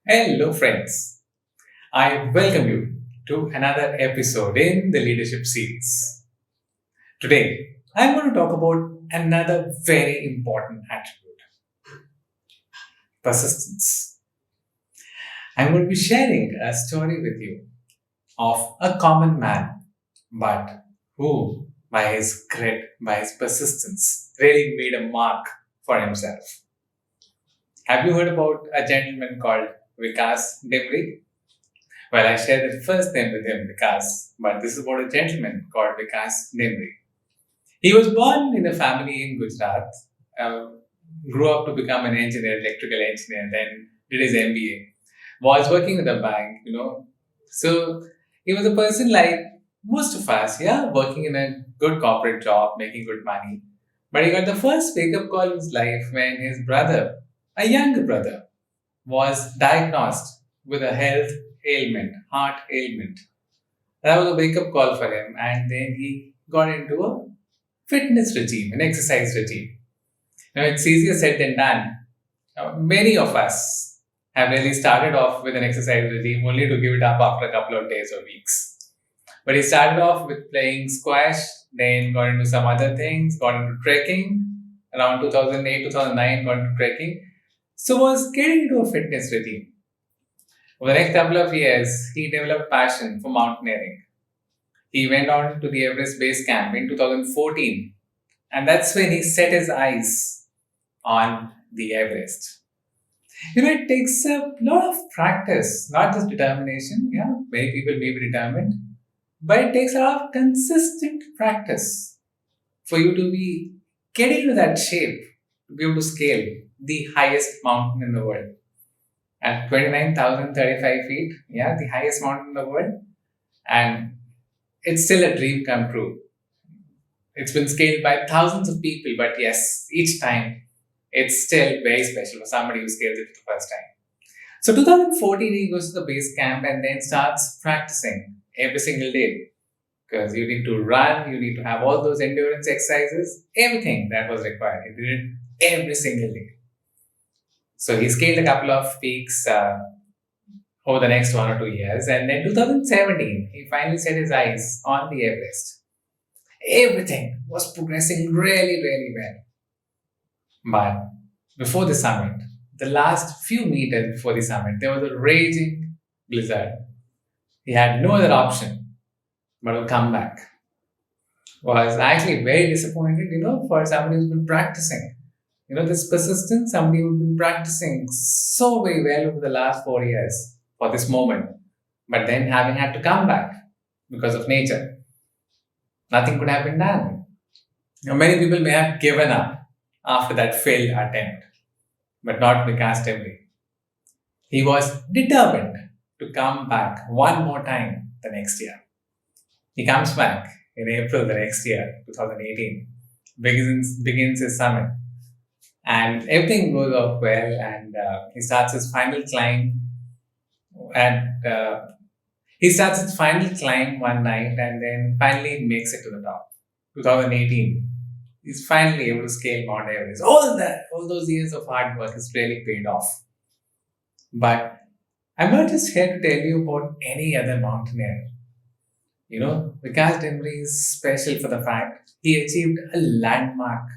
Hello, friends. I welcome you to another episode in the leadership series. Today, I'm going to talk about another very important attribute persistence. I'm going to be sharing a story with you of a common man, but who, by his grit, by his persistence, really made a mark for himself. Have you heard about a gentleman called Vikas Dimri? Well, I share the first name with him, Vikas, but this is about a gentleman called Vikas Dimri. He was born in a family in Gujarat, uh, grew up to become an engineer, electrical engineer, then did his MBA, was working with a bank. So he was a person like most of us, yeah, working in a good corporate job, making good money. But he got the first wake up call in his life when his brother, a younger brother, was diagnosed with a health ailment, heart ailment. That was a wake up call for him, and then he got into a fitness regime, an exercise regime. Now, it's easier said than done. Many of us have really started off with an exercise regime only to give it up after a couple of days or weeks. But he started off with playing squash, then got into some other things, got into trekking around 2008, 2009, got into trekking. So was getting into a fitness regime. Over the next couple of years, he developed passion for mountaineering. He went on to the Everest Base Camp in 2014, and that's when he set his eyes on the Everest. It takes a lot of practice, not just determination. Yeah, many people may be determined, but it takes a lot of consistent practice for you to be getting into that shape to be able to scale the highest mountain in the world at 29,035 feet. Yeah, the highest mountain in the world. And it's still a dream come true. It's been scaled by thousands of people, but yes, each time it's still very special for somebody who scales it for the first time. So 2014, he goes to the base camp and then starts practicing every single day because you need to run, you need to have all those endurance exercises, everything that was required. He did it every single day. So he scaled a couple of peaks over the next 1 or 2 years. And then 2017, he finally set his eyes on the Everest. Everything was progressing really, really well. But before the summit, the last few meters before the summit, there was a raging blizzard. He had no other option but to come back. Was actually very disappointed, for somebody who's been practicing. This persistence, somebody who's been practicing so very well over the last 4 years for this moment, but then having had to come back because of nature. Nothing could have been done. Many people may have given up after that failed attempt, but not Vikas Dimri. He was determined to come back one more time the next year. He comes back in April the next year, 2018, begins his summit, and everything goes off well, and he starts his final climb, and he starts his final climb one night, and then finally makes it to the top. 2018, he's finally able to scale Mount Everest. All those years of hard work has really paid off. But I'm not just here to tell you about any other mountaineer. Vikas Dimri is special for the fact he achieved a landmark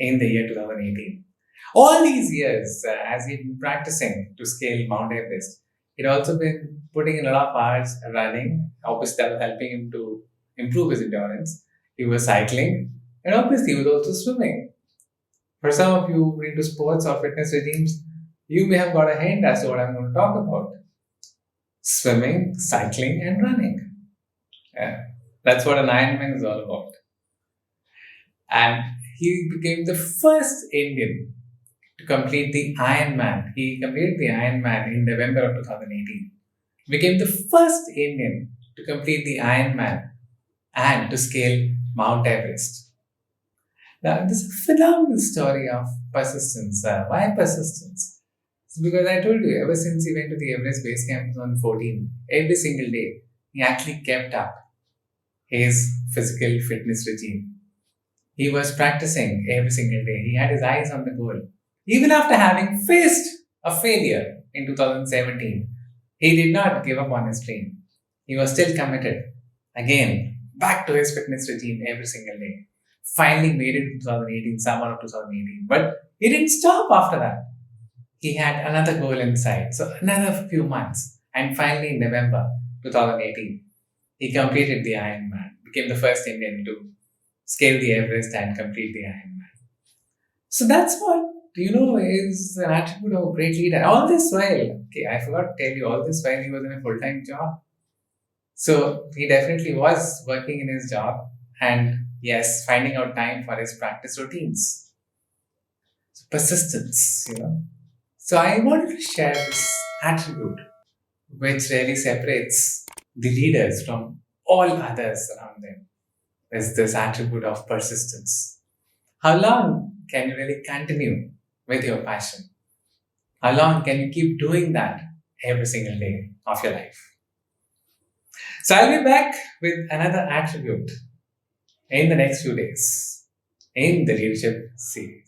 in the year 2018. All these years, as he'd been practicing to scale Mount Everest, he'd also been putting in a lot of hours running. Obviously, that was helping him to improve his endurance. He was cycling, and obviously, he was also swimming. For some of you who are into sports or fitness regimes, you may have got a hint as to what I'm going to talk about: swimming, cycling, and running. Yeah, that's what an Ironman is all about. And he became the first Indian to complete the Ironman. He completed the Ironman in November of 2018. Became the first Indian to complete the Ironman and to scale Mount Everest. Now, this is a phenomenal story of persistence. Why persistence? It's because I told you, ever since he went to the Everest Base Camp in 2014, every single day, he actually kept up his physical fitness regime. He was practicing every single day. He had his eyes on the goal. Even after having faced a failure, in 2017, he did not give up on his dream. He was still committed. Again, back to his fitness regime every single day. Finally made it in 2018, summer of 2018. But he didn't stop after that. He had another goal in sight. So another few months. And finally in November 2018, he completed the Ironman, became the first Indian to scale the Everest and complete the Ironman. So that's what is an attribute of a great leader. All this while, okay, I forgot to tell you, all this while he was in a full time job. So he definitely was working in his job and yes, finding out time for his practice routines. So persistence. So I wanted to share this attribute which really separates the leaders from all others around them. Is this attribute of persistence. How long can you really continue with your passion? How long can you keep doing that every single day of your life? So I'll be back with another attribute in the next few days in the leadership series.